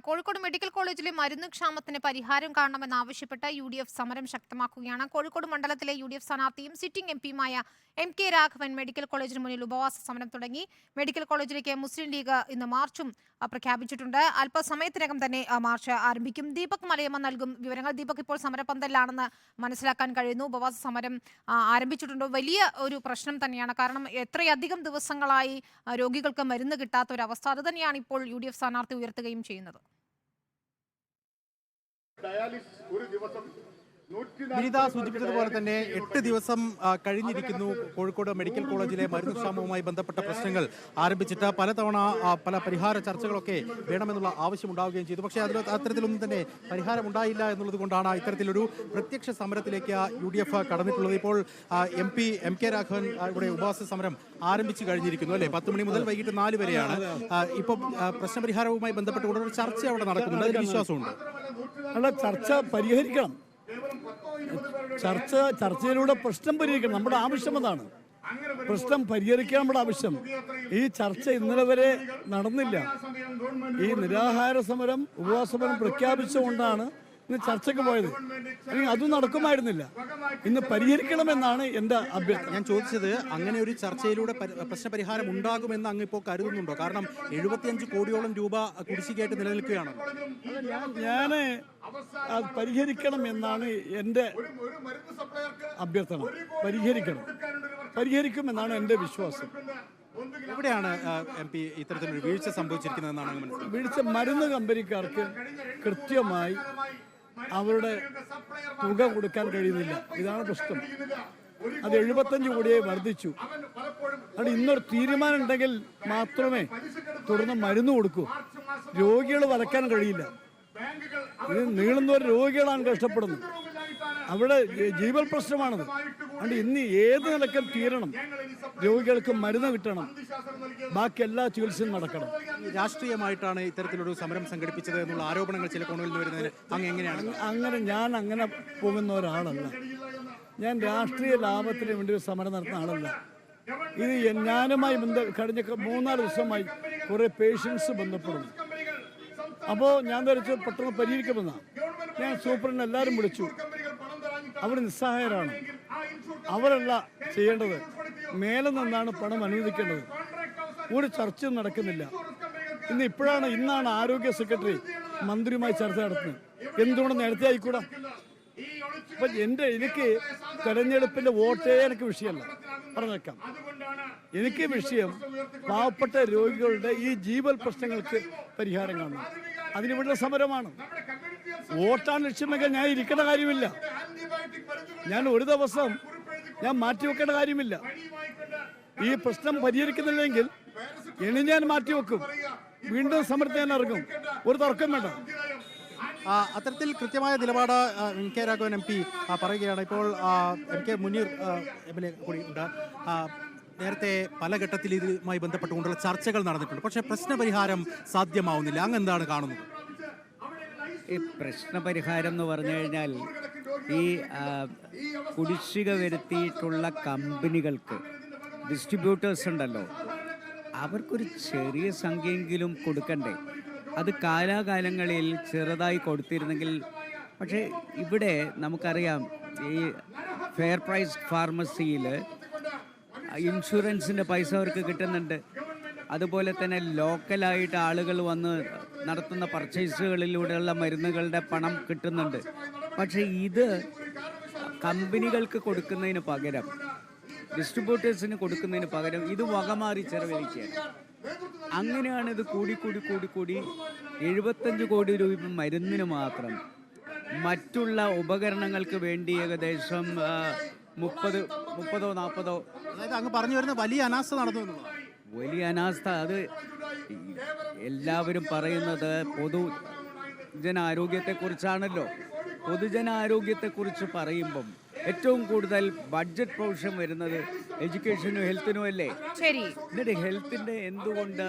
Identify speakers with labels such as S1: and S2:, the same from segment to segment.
S1: Kozhikode medical കോളേജിലെ മരുന്ന് ക്ഷാമത്തിന് പരിഹാരം കാണണമെന്നാവശ്യപ്പെട്ട് UDF സമരം ശക്തമാക്കുകയാണ്. കോഴിക്കോട് മണ്ഡലത്തിലെ UDF സ്ഥാനാർത്ഥിയും സിറ്റിംഗ് എംപിയുമായ MK രാഘവൻ മെഡിക്കൽ കോളേജിന് മുന്നിൽ ഉപവാസ സമരം തുടങ്ങി. മെഡിക്കൽ കോളേജിലേക്ക് മുസ്ലിം ലീഗ് ഇന്ന് മാർച്ചും പ്രഖ്യാപിച്ചിട്ടുണ്ട്. അല്പസമയത്തിനകം തന്നെ മാർച്ച് ആരംഭിക്കും. ദീപക് മലയമ്മ നൽകും വിവരങ്ങൾ. ദീപക്, ഇപ്പോൾ സമരപന്തലിലാണെന്ന് മനസ്സിലാക്കാൻ കഴിയുന്നു. ഉപവാസ സമരം ആരംഭിച്ചിട്ടുണ്ട്. വലിയ ഒരു പ്രശ്നം തന്നെയാണ്. കാരണം എത്രയധികം ദിവസങ്ങളായി രോഗികൾക്ക് മരുന്ന് കിട്ടാത്ത ഒരു അവസ്ഥ. അത് തന്നെയാണ് ഇപ്പോൾ UDF സ്ഥാനാർത്ഥി ഉയർത്തുകയും ചെയ്യുന്നത്.
S2: വിനിത സൂചിപ്പിച്ചതുപോലെ തന്നെ 8 ദിവസം കഴിഞ്ഞിരിക്കുന്നു കോഴിക്കോട് മെഡിക്കൽ കോളേജിലെ മരുന്ന് ക്ഷാമവുമായി ബന്ധപ്പെട്ട പ്രശ്നങ്ങൾ ആരംഭിച്ചിട്ട്. പലതവണ പല പരിഹാര ചർച്ചകളൊക്കെ വേണമെന്നുള്ള ആവശ്യമുണ്ടാവുകയും ചെയ്തു. പക്ഷേ അത്തരത്തിലൊന്നും തന്നെ പരിഹാരം ഉണ്ടായില്ല എന്നുള്ളത് കൊണ്ടാണ് ഇത്തരത്തിലൊരു പ്രത്യക്ഷ സമരത്തിലേക്ക് UDF കടന്നിട്ടുള്ളത്. ഇപ്പോൾ MP MK രാഘവൻ ഇവിടെ ഉപവാസ സമരം ആരംഭിച്ചു കഴിഞ്ഞിരിക്കുന്നു അല്ലേ? 10 മണി മുതൽ വൈകിട്ട് 4 വരെയാണ്. ഇപ്പം പ്രശ്നപരിഹാരവുമായി ബന്ധപ്പെട്ടുകൊണ്ട് ഒരു ചർച്ച അവിടെ നടക്കുന്നുണ്ട്. അതിൽ വിശ്വാസമുണ്ട്.
S3: ചർച്ച പരിഹരിക്കണം. ചർച്ചയിലൂടെ പ്രശ്നം പരിഹരിക്കണം. നമ്മുടെ ആവശ്യം അതാണ്. പ്രശ്നം പരിഹരിക്കാൻ നമ്മുടെ ആവശ്യം. ഈ ചർച്ച ഇന്നലെ വരെ നടന്നില്ല. ഈ നിരാഹാര സമരം ഉപവാസ സമരം പ്രഖ്യാപിച്ചുകൊണ്ടാണ് ഇന്ന് ചർച്ചയ്ക്ക് പോയത്. അല്ലെങ്കിൽ അതും നടക്കുമായിരുന്നില്ല. ഇന്ന് പരിഹരിക്കണമെന്നാണ് എൻ്റെ അഭ്യർത്ഥന.
S2: ഞാൻ ചോദിച്ചത്, അങ്ങനെ ഒരു ചർച്ചയിലൂടെ പ്രശ്നപരിഹാരം ഉണ്ടാകുമെന്ന് അങ്ങ് ഇപ്പോൾ കരുതുന്നുണ്ടോ? കാരണം 75 കോടിയോളം രൂപ കുടിശ്ശികയായിട്ട് നിലനിൽക്കുകയാണ്.
S3: ഞാൻ അത് പരിഹരിക്കണം എന്നാണ് എൻ്റെ അഭ്യർത്ഥന. പരിഹരിക്കുമെന്നാണ് എൻ്റെ വിശ്വാസം.
S2: എവിടെയാണ് MP ഇത്തരത്തിലൊരു വീഴ്ച സംഭവിച്ചിരിക്കുന്നതെന്നാണ് മനസ്സിലാക്കുന്നത്?
S3: വീഴ്ച മരുന്ന് കമ്പനിക്കാർക്ക് കൃത്യമായി അവരുടെ തുക കൊടുക്കാൻ കഴിയുന്നില്ല. ഇതാണ് പ്രശ്നം. അത് 75 കോടിയായി വർദ്ധിച്ചു. അത് ഇന്നൊരു തീരുമാനം ഉണ്ടെങ്കിൽ മാത്രമേ തുടർന്ന് മരുന്ന് കൊടുക്കൂ. രോഗികൾ വലക്കാൻ കഴിയില്ല. ഇത് നീളുന്നവർ രോഗികളാണ് കഷ്ടപ്പെടുന്നത്. അവിടെ ജീവൽ പ്രശ്നമാണത്. അതുകൊണ്ട് ഇന്ന് ഏത് നിലക്കും തീരണം. രോഗികൾക്ക് മരുന്ന് കിട്ടണം. ബാക്കി എല്ലാ ചികിത്സയും നടക്കണം.
S2: രാഷ്ട്രീയമായിട്ടാണ് ഇത്തരത്തിലൊരു സമരം സംഘടിപ്പിച്ചത് എന്നുള്ള ആരോപണങ്ങൾ ചില കോണുകളിൽ നിന്ന് വരുന്നതിന് അങ്ങ് എങ്ങനെയാണ്?
S3: ഞാൻ അങ്ങനെ പോകുന്ന ഒരാളല്ല. ഞാൻ രാഷ്ട്രീയ ലാഭത്തിന് വേണ്ടി ഒരു സമരം നടത്തുന്ന ആളല്ല. ഇത് ഞാനുമായി കഴിഞ്ഞ 3-4 ദിവസമായി കുറേ പേഷ്യൻസ് ബന്ധപ്പെടുന്നു. അപ്പോൾ ഞാൻ ധരിച്ച് പെട്ടെന്ന് പരിഹരിക്കുമെന്നാണ്. ഞാൻ സൂപ്രണ്ട് എല്ലാവരും വിളിച്ചു. അവർ നിസ്സഹായരാണ്. അവരല്ല ചെയ്യേണ്ടത്. മേലെ നിന്നാണ് പണം അനുവദിക്കേണ്ടത്. ഒരു ചർച്ചയും നടക്കുന്നില്ല. ഇന്നാണ് ആരോഗ്യ സെക്രട്ടറി മന്ത്രിയുമായി ചർച്ച നടത്തുന്നത്. എന്തുകൊണ്ട് നേരത്തെ ആയിക്കൂടാ? അപ്പം എനിക്ക് തെരഞ്ഞെടുപ്പിന്റെ വോട്ടേ എനിക്ക് വിഷയമല്ല. പറഞ്ഞേക്കാം, എനിക്ക് വിഷയം പാവപ്പെട്ട രോഗികളുടെ ഈ ജീവൽ പ്രശ്നങ്ങൾക്ക് പരിഹാരം കാണണം. അതിനിവിടെ സമരമാണ്. വോട്ടാണ് ലക്ഷ്യമെങ്കിൽ ഞാൻ ഇരിക്കേണ്ട കാര്യമില്ല. ഞാൻ ഒരു ദിവസം മാറ്റിവെക്കേണ്ട കാര്യമില്ല. ഈ പ്രശ്നം പരിഹരിക്കുന്നില്ലെങ്കിൽ ഇനി ഞാൻ മാറ്റിവെക്കും. വീണ്ടും സമരത്തിൽ ഞാൻ ഇറങ്ങും. ഒരു തർക്കം വേണ്ട.
S2: അത്തരത്തിൽ കൃത്യമായ നിലപാട് MK രാഘവൻ MP പറയുകയാണ്. ഇപ്പോൾ MK മുനീർ MLA കൂടി ഉണ്ട്. നേരത്തെ പല ഘട്ടത്തിൽ ഇതുമായി ബന്ധപ്പെട്ടുകൊണ്ടുള്ള ചർച്ചകൾ നടന്നിട്ടുണ്ട്. പക്ഷേ പ്രശ്നപരിഹാരം സാധ്യമാവുന്നില്ല. അങ്ങ് എന്താണ് കാണുന്നത്?
S4: ഈ പ്രശ്നപരിഹാരം എന്ന് പറഞ്ഞു കഴിഞ്ഞാൽ ഈ കുടിശ്ശിക വരുത്തിയിട്ടുള്ള കമ്പനികൾക്ക് ഡിസ്ട്രിബ്യൂട്ടേഴ്സ് ഉണ്ടല്ലോ, അവർക്കൊരു ചെറിയ സംഖ്യയെങ്കിലും കൊടുക്കണ്ടേ? അത് കാലാകാലങ്ങളിൽ ചെറുതായി കൊടുത്തിരുന്നെങ്കിൽ. പക്ഷേ ഇവിടെ നമുക്കറിയാം, ഈ ഫെയർ പ്രൈസ് ഫാർമസിയിൽ ഇൻഷുറൻസിൻ്റെ പൈസ അവർക്ക് കിട്ടുന്നുണ്ട്. അതുപോലെ തന്നെ ലോക്കലായിട്ട് ആളുകൾ വന്ന് നടത്തുന്ന പർച്ചേസുകളിലൂടെയുള്ള മരുന്നുകളുടെ പണം കിട്ടുന്നുണ്ട്. പക്ഷേ ഇത് കമ്പനികൾക്ക് കൊടുക്കുന്നതിന് പകരം, ഡിസ്ട്രിബ്യൂട്ടേഴ്സിന് കൊടുക്കുന്നതിന് പകരം ഇത് വകമാറി ചെലവഴിക്കുകയാണ്. അങ്ങനെയാണ് ഇത് കൂടി 75 കോടി രൂപ മരുന്നിന് മാത്രം. മറ്റുള്ള ഉപകരണങ്ങൾക്ക് വേണ്ടി ഏകദേശം 30-40.
S2: അതായത് അങ്ങ് പറഞ്ഞു വരുന്ന വലിയ അനാസ്ഥ നടന്നു എന്നുള്ളതാണ്.
S4: വലിയ അനാസ്ഥ. അത് എല്ലാവരും പറയുന്നത് പൊതുജനാരോഗ്യത്തെക്കുറിച്ചാണല്ലോ. പൊതുജനാരോഗ്യത്തെക്കുറിച്ച് പറയുമ്പം ഏറ്റവും കൂടുതൽ ബഡ്ജറ്റ് പ്രൊവിഷൻ വരുന്നത് എഡ്യൂക്കേഷനും ഹെൽത്തിനും അല്ലേ?
S1: ശരി.
S4: എന്നിട്ട് ഹെൽത്തിൻ്റെ എന്തുകൊണ്ട്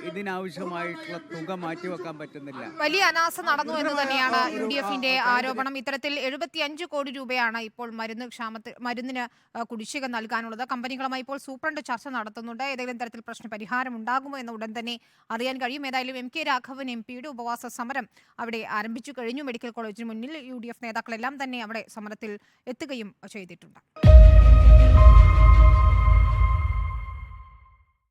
S4: ഇതിനാവശ്യമായിട്ടുള്ള തുക മാറ്റിവെക്കാൻ പറ്റുന്നില്ല.
S1: വലിയ അനാസ നടന്നു എന്ന് തന്നെയാണ് UDFന്റെ ആരോപണം. ഇത്തരത്തിൽ 75 കോടി രൂപയാണ് ഇപ്പോൾ മരുന്നിന് കുടിശ്ശിക നൽകാനുള്ളത്. കമ്പനികളുമായി ഇപ്പോൾ സൂപ്രണ്ട് ചർച്ച നടത്തുന്നുണ്ട്. ഏതെങ്കിലും തരത്തിൽ പ്രശ്ന പരിഹാരം ഉണ്ടാകുമോ എന്ന് ഉടൻ തന്നെ അറിയാൻ കഴിയും. ഏതായാലും MK രാഘവൻ MP ഉപവാസ സമരം അവിടെ ആരംഭിച്ചു കഴിഞ്ഞു. മെഡിക്കൽ കോളേജിന് മുന്നിൽ UDF നേതാക്കളെല്ലാം തന്നെ അവിടെ സമരത്തിൽ എത്തുകയും ചെയ്തിട്ടുണ്ട്.